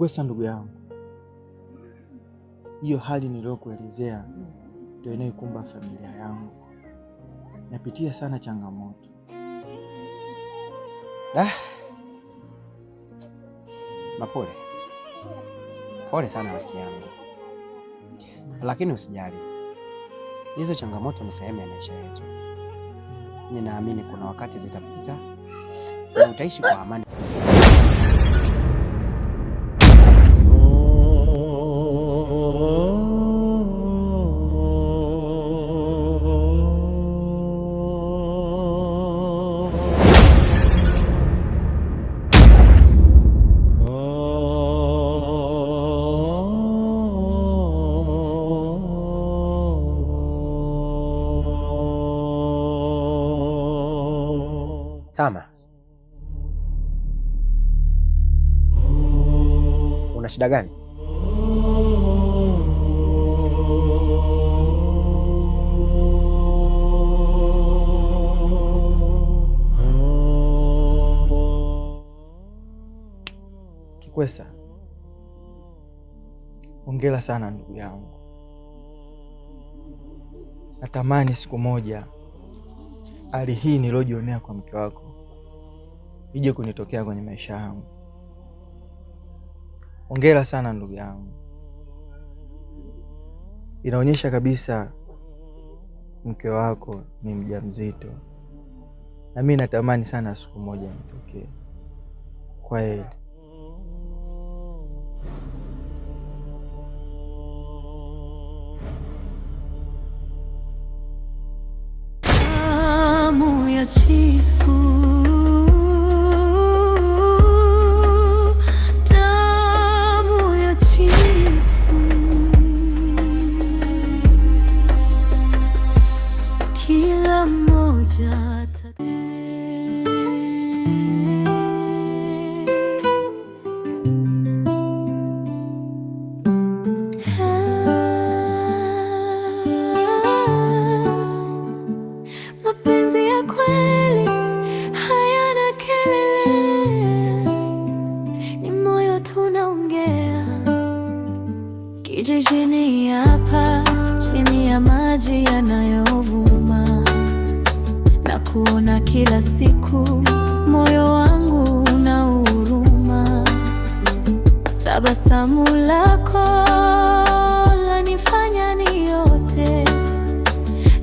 Kikwesa ndugu yangu, hiyo hali niliyokuelezea ndio inayokumba familia yangu. Napitia sana changamoto. Mapole. Pole sana rafiki yangu. Lakini usijali. Hizo changamoto ni sehemu ya maisha yetu. Ninaamini kuna wakati zitapita na utaishi kwa amani. Tama, una shida gani? Kikwesa, hongera sana ndugu yangu. Natamani siku moja hali hii nilojionea kwa mke wako ije kunitokea kwenye maisha yangu. Hongera sana ndugu yangu. Inaonyesha kabisa mke wako ni mjamzito, na mimi natamani sana siku moja nitokee. Kwaheri. Chifu, damu ya chifu, kila mmoja kijijini hapa, chini ya maji yanayovuma, na kuona kila siku, moyo wangu una huruma. Tabasamu lako lanifanya niote,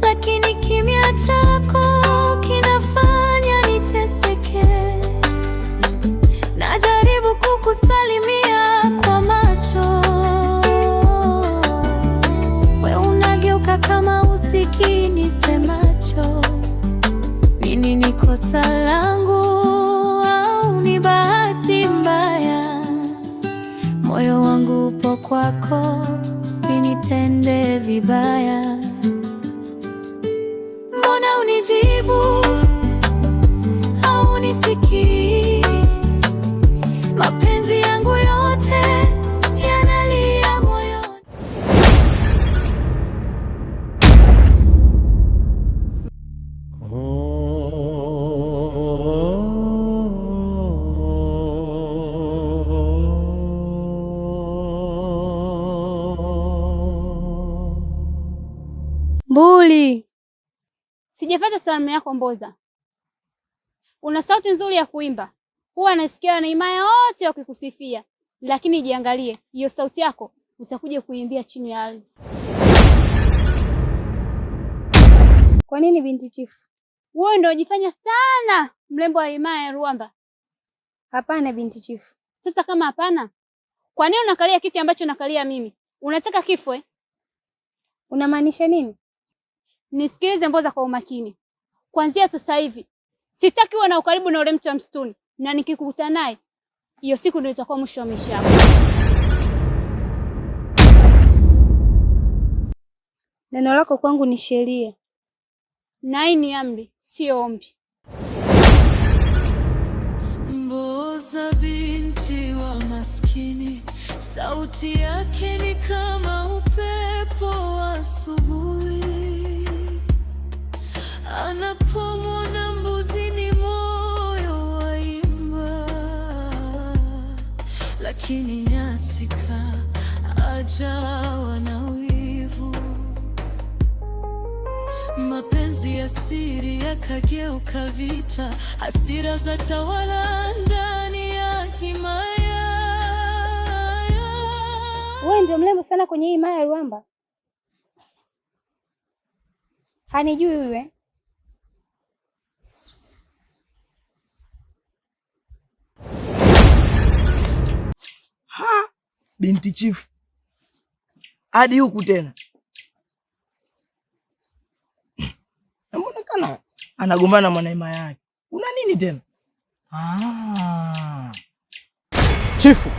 lakini kimya chako kinafanya niteseke. Najaribu kukusalimia kwa macho, kama usikii nisemacho. Nini ni kosa langu au ni bahati mbaya? Moyo wangu upo kwako, usinitende vibaya. Mbona unijibu au unisikii? Mapenzi yangu yote yanalia moyo. Mbuli, sijapata salamu yako Mboza. Una sauti nzuri ya kuimba, huwa nasikia na imaya wote wakikusifia, lakini jiangalie, hiyo sauti yako utakuja kuimbia chini ya ardhi. Kwa nini binti chifu? Wewe ndio unajifanya sana mrembo wa imaya ya Ruamba. Hapana binti chifu. Sasa kama hapana, kwa nini unakalia kiti ambacho nakalia mimi? Unataka kifo eh? Unamaanisha nini? Nisikilize Mboza kwa umakini. Kuanzia sasa hivi sitaki uwe na ukaribu na ule mtu wa msituni, na nikikukutana naye hiyo siku ndio itakuwa mwisho wa maisha yako. Neno lako kwangu ni sheria. Na hii ni amri, sio ombi. Mboza binti wa maskini, sauti yake ni kama upepo wa asubuhi. Anapomwona mbuzi ni moyo waimba, lakini akininyasika, ajawa na wivu. Mapenzi ya siri yakageuka vita, hasira za tawala ndani ya himaya. Wewe ndio mrembo sana kwenye hii himaya ya Ruamba? Hanijui wewe? Binti Chifu hadi huku tena, namuonekana anagombana na mwanaima yake. Una nini tena? Chifu,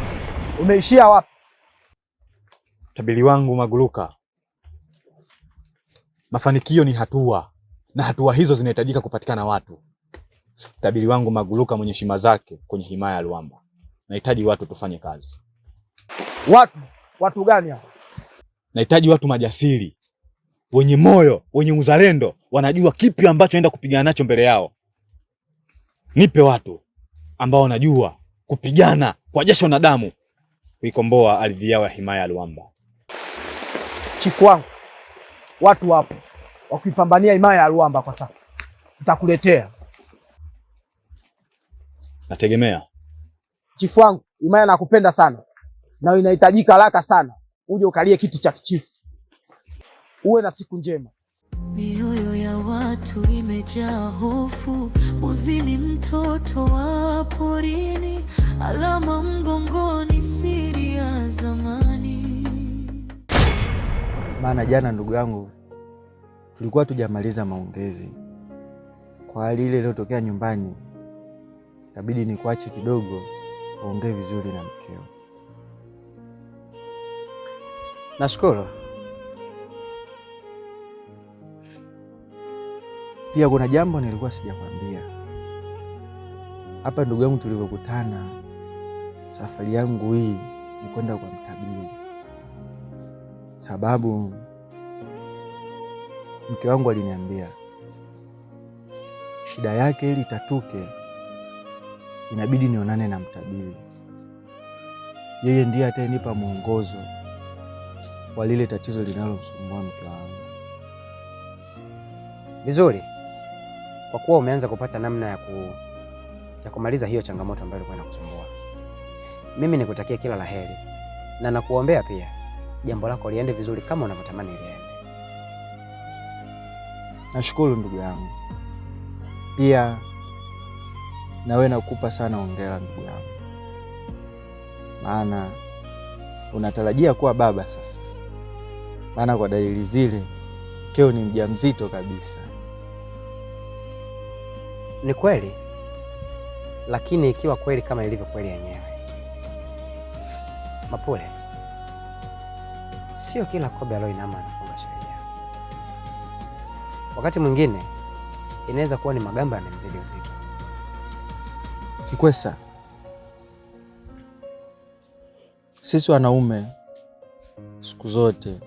umeishia wapi? Tabiri wangu Maguluka, mafanikio ni hatua, na hatua hizo zinahitajika kupatikana watu. Tabiri wangu Maguluka mwenye heshima zake kwenye himaya ya Ruamba, nahitaji watu tufanye kazi. Watu gani hao? Nahitaji watu majasiri, wenye moyo, wenye uzalendo, wanajua kipi ambacho naenda kupigana nacho mbele yao. Nipe watu ambao wanajua kupigana kwa jasho na damu kuikomboa ardhi yao ya himaya ya Ruamba. Chifu wangu, watu wapo wakipambania himaya ya Ruamba kwa sasa, nitakuletea. Nategemea. Chifu wangu, himaya nakupenda sana na inahitajika haraka sana uje ukalie kiti cha kichifu. Uwe na siku njema. Mioyo ya watu imejaa hofu, uzini, mtoto wa porini, alama mgongoni, siri ya zamani. Maana jana ndugu yangu tulikuwa tujamaliza maongezi. Kwa hali ile iliyotokea nyumbani, itabidi nikuache kidogo uongee vizuri na mkeo. Nashukuru. Pia kuna jambo nilikuwa sijakwambia. Hapa ndugu yangu, tulivyokutana, safari yangu hii ni kwenda kwa mtabiri. Sababu mke wangu aliniambia shida yake ili tatuke inabidi nionane na mtabiri. Yeye ndiye atanipa mwongozo wa lile tatizo linalomsumbua mke wangu. Vizuri, kwa kuwa umeanza kupata namna ya kumaliza hiyo changamoto ambayo ilikuwa inakusumbua. Mimi nikutakia kila laheri na nakuombea pia jambo lako liende vizuri kama unavyotamani liende. Nashukuru ndugu yangu. Pia nawe nakupa sana hongera ndugu yangu, maana unatarajia kuwa baba sasa. Maana kwa dalili zile mkeo ni mjamzito kabisa. Ni kweli, lakini ikiwa kweli kama ilivyo kweli yenyewe, Mapule, sio kila kobe aloinama anatunga sheria. Wakati mwingine inaweza kuwa ni magamba yamemzidi uzito. Kikwesa, sisi wanaume siku zote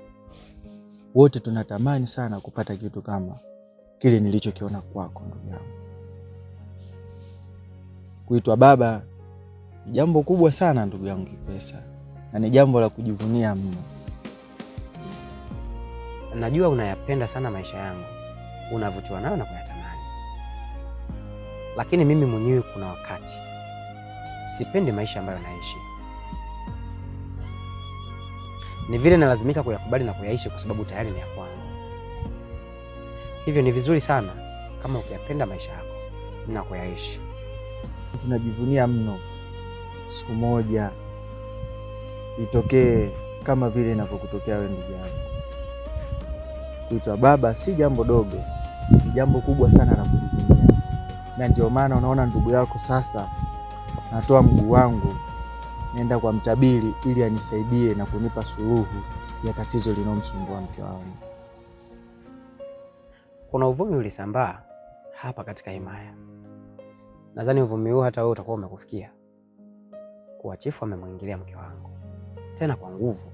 wote tunatamani sana kupata kitu kama kile nilichokiona kwako ndugu yangu. Kuitwa baba ni jambo kubwa sana ndugu yangu Kikwesa, na ni jambo la kujivunia mno. Najua unayapenda sana maisha yangu, unavutiwa nayo na kuyatamani, lakini mimi mwenyewe kuna wakati sipendi maisha ambayo naishi. Ni vile nalazimika kuyakubali na kuyaishi kwa sababu tayari ni ya kwangu. Hivyo ni vizuri sana kama ukiyapenda maisha yako na kuyaishi. Tunajivunia mno siku moja itokee kama vile inavyokutokea wewe ndugu yangu. Kuitwa baba si jambo dogo, ni jambo kubwa sana la kujivunia. Na ndio maana unaona ndugu yako sasa natoa mguu wangu nenda kwa mtabiri ili anisaidie na kunipa suluhu ya tatizo linomsumbua mke wangu. Kuna uvumi ulisambaa hapa katika himaya. Nadhani uvumi huu hata wewe utakuwa umekufikia, kuwa chifu amemwingilia mke wangu tena kwa nguvu.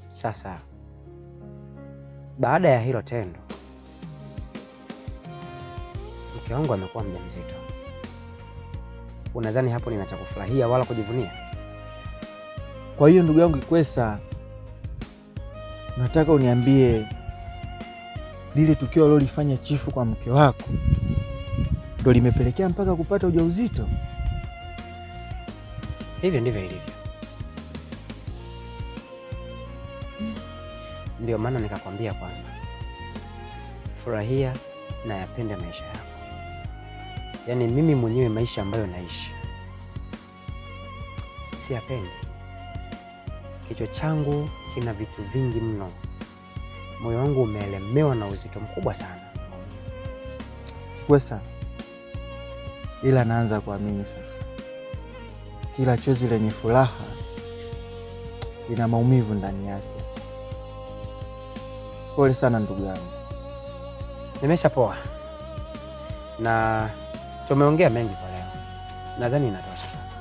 Sasa baada ya hilo tendo, mke wangu amekuwa mjamzito. Unadhani hapo nina cha kufurahia wala kujivunia? Kwa hiyo ndugu yangu Kikwesa, nataka uniambie lile tukio alilofanya chifu kwa mke wako ndo limepelekea mpaka kupata ujauzito? Hivyo ndivyo ilivyo. Ndio maana nikakwambia kwamba furahia na yapende maisha yako. Yaani mimi mwenyewe maisha ambayo naishi siyapendi. Kichwa changu kina vitu vingi mno. Moyo wangu umeelemewa na uzito mkubwa sana. Kikwesa, ila naanza kuamini sasa. Kila chozi lenye furaha lina maumivu ndani yake. Pole sana ndugu yangu. Nimeshapoa na tumeongea mengi kwa leo. Nadhani inatosha sasa.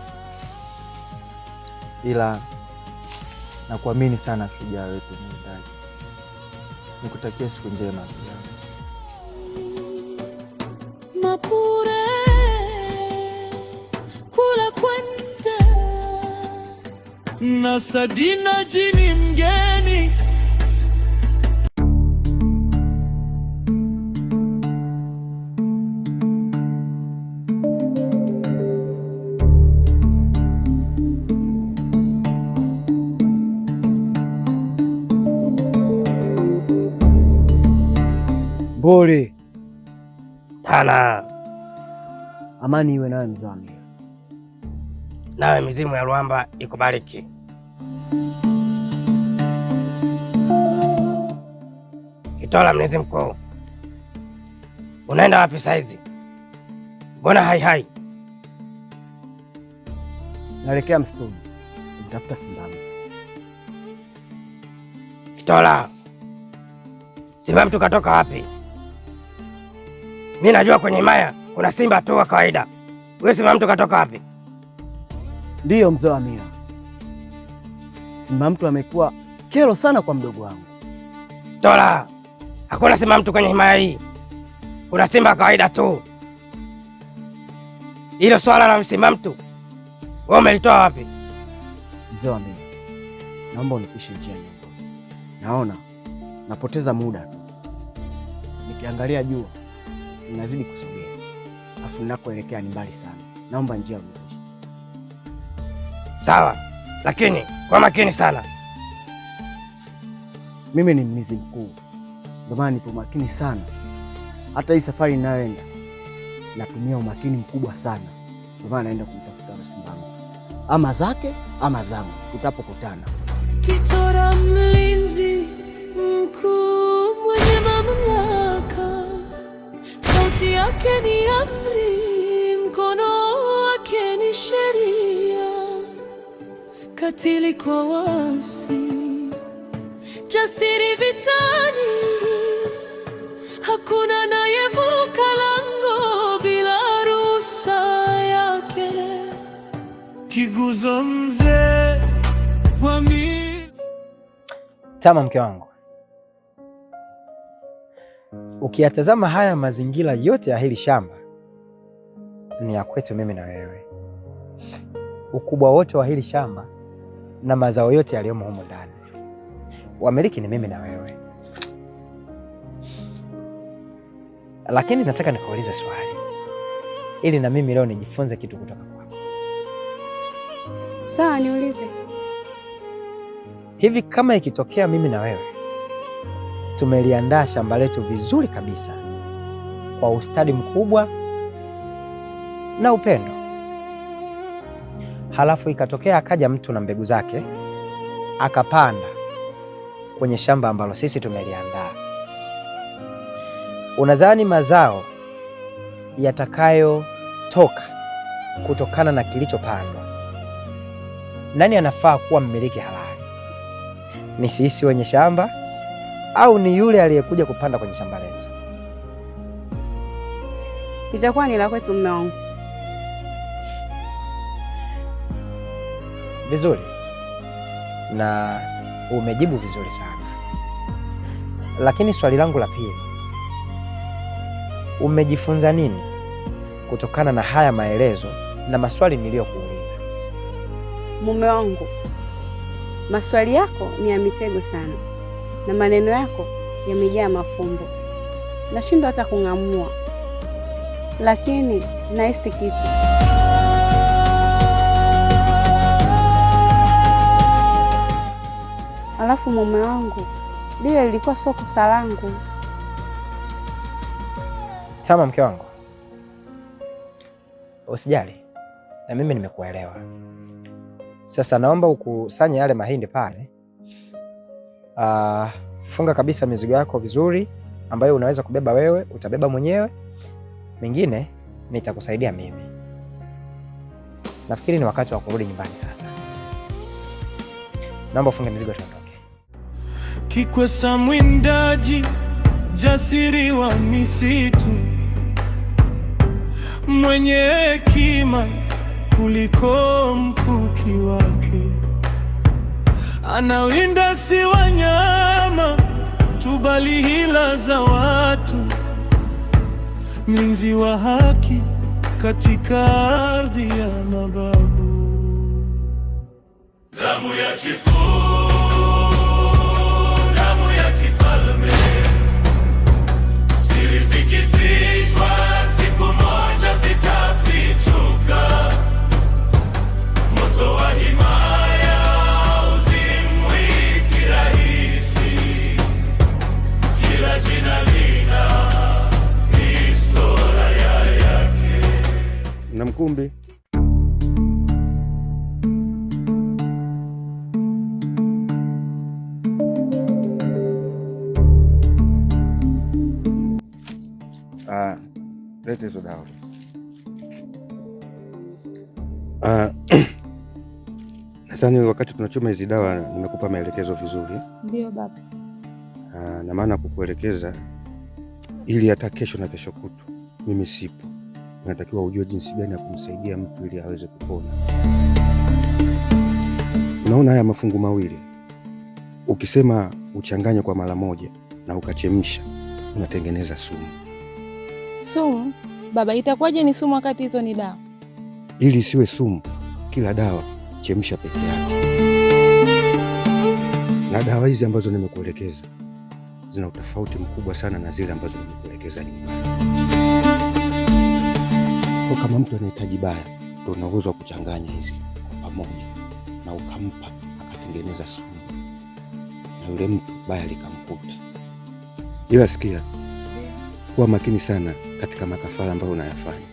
Ila nakuamini sana shujaa wetu mwindaji. Nikutakia siku njema ndugu yangu. Mapure kula kwenda na Sadina jini mgeni. Pole Tana. amani iwe nawe mzee Amira. Nawe mizimu ya Luamba ikubariki. Kitola mlinzi mkuu, unaenda wapi saizi? Mbona hai? Naelekea msituni kumtafuta simba mtu. Kitola, simba mtu katoka wapi? Mimi najua kwenye himaya kuna simba tu wa kawaida. Wewe simba mtu katoka wapi? Ndiyo mzee Amira, simba mtu amekuwa kero sana kwa mdogo wangu. Kitola, hakuna simba mtu kwenye himaya hii. Kuna simba kawaida tu. Hilo swala la simba mtu wewe umelitoa wapi? Mzee Amira, naomba unipishe njia nyingi. Naona napoteza muda tu. Nikiangalia jua ninazidi kusogea, afu ninakoelekea ni mbali sana. Naomba njia unipishe. Sawa, lakini kwa makini sana. Mimi ni mlinzi mkuu, ndio maana nipo makini sana. Hata hii safari ninayoenda natumia umakini mkubwa sana, ndio maana naenda kumtafuta simba mtu, ama zake ama zangu, tutapokutana. Kitora mlinzi mkuu mwenye mamlaka, sauti yake ni amri, mkono wake ni sheria, katili kwa wasi, jasiri vitani, hakuna anayevuka lango bila ruhusa yake. Kiguzo mzee wa Tama, mke wangu, ukiyatazama haya mazingira yote ya hili shamba ni ya kwetu mimi na wewe. Ukubwa wote wa hili shamba na mazao yote yaliyomo humo ndani, wamiliki ni mimi na wewe. Lakini nataka nikuulize swali ili na mimi leo nijifunze kitu kutoka kwako. Sawa, niulize. Hivi kama ikitokea mimi na wewe tumeliandaa shamba letu vizuri kabisa kwa ustadi mkubwa na upendo, halafu ikatokea akaja mtu na mbegu zake akapanda kwenye shamba ambalo sisi tumeliandaa, unadhani mazao yatakayotoka kutokana na kilichopandwa, nani anafaa kuwa mmiliki halali? Ni sisi wenye shamba au ni yule aliyekuja kupanda kwenye shamba letu? Itakuwa ni la kwetu, mume wangu. Vizuri, na umejibu vizuri sana. Lakini swali langu la pili, umejifunza nini kutokana na haya maelezo na maswali niliyokuuliza. Mume wangu, maswali yako ni ya mitego sana na maneno yako yamejaa mafumbo. Nashindwa hata kung'amua, lakini nahisi kitu. Alafu mume wangu, lile lilikuwa sio kosa langu. Tama, mke wangu, usijali, na mimi nimekuelewa. Sasa naomba ukusanye yale mahindi pale. Funga kabisa mizigo yako vizuri, ambayo unaweza kubeba wewe, utabeba mwenyewe. Mengine nitakusaidia mimi. Nafikiri ni wakati wa kurudi nyumbani sasa. Naomba ufunge mizigo tuondoke. Kikwesa mwindaji, jasiri wa misitu, mwenye hekima kuliko mkuki wake, anawinda si wanyama tu bali hila za watu, mlinzi wa haki katika ardhi ya mababu. Damu ya chifu, damu ya kifalme, siri zikifichwa siku moja zitafichuka. Moto wa himaya uzimwi kirahisi, kila jina lina historia yake. Na Mkumbi, leta hizo dawa. Nadhani wakati tunachoma hizi dawa nimekupa maelekezo vizuri. Ndio baba. Na maana kukuelekeza ili hata kesho na kesho kutu mimi sipo, unatakiwa ujue jinsi gani ya kumsaidia mtu ili aweze kupona. Unaona haya mafungu mawili, ukisema uchanganye kwa mara moja na ukachemsha, unatengeneza sumu. Sumu? Baba, itakuwaje ni sumu wakati hizo ni dawa? Ili isiwe sumu, kila dawa chemsha peke yake. Na dawa hizi ambazo nimekuelekeza zina utofauti mkubwa sana na zile ambazo nimekuelekeza nyumbani. Kwa kama mtu anahitaji baya, ndio una uwezo wa kuchanganya hizi kwa pamoja na ukampa akatengeneza sumu, na yule mtu baya likamkuta. Ila sikia, kuwa makini sana katika makafara ambayo unayafanya.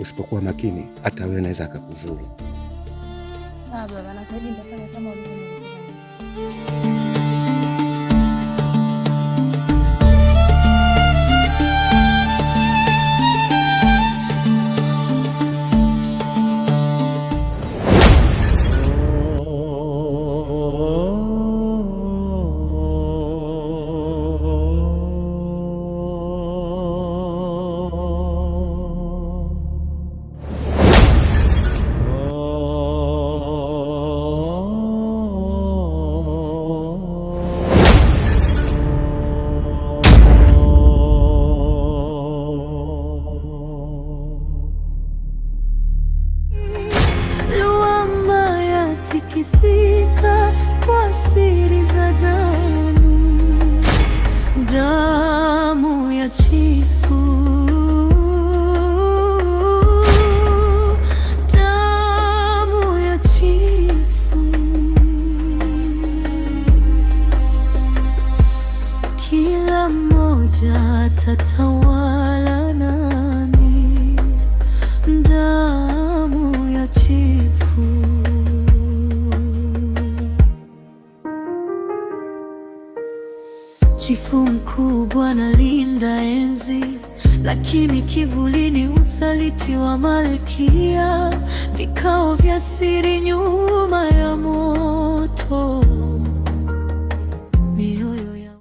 Usipokuwa makini, hata wewe naweza akakudhuru. Baba, nakuahidi nitafanya kama ulivyonielekeza. Damu ya chifu, damu ya chifu, kila mmoja atatawala nami. Damu ya chifu. Chifu mkubwa analinda enzi, lakini kivulini usaliti wa malkia, vikao vya siri nyuma ya moto.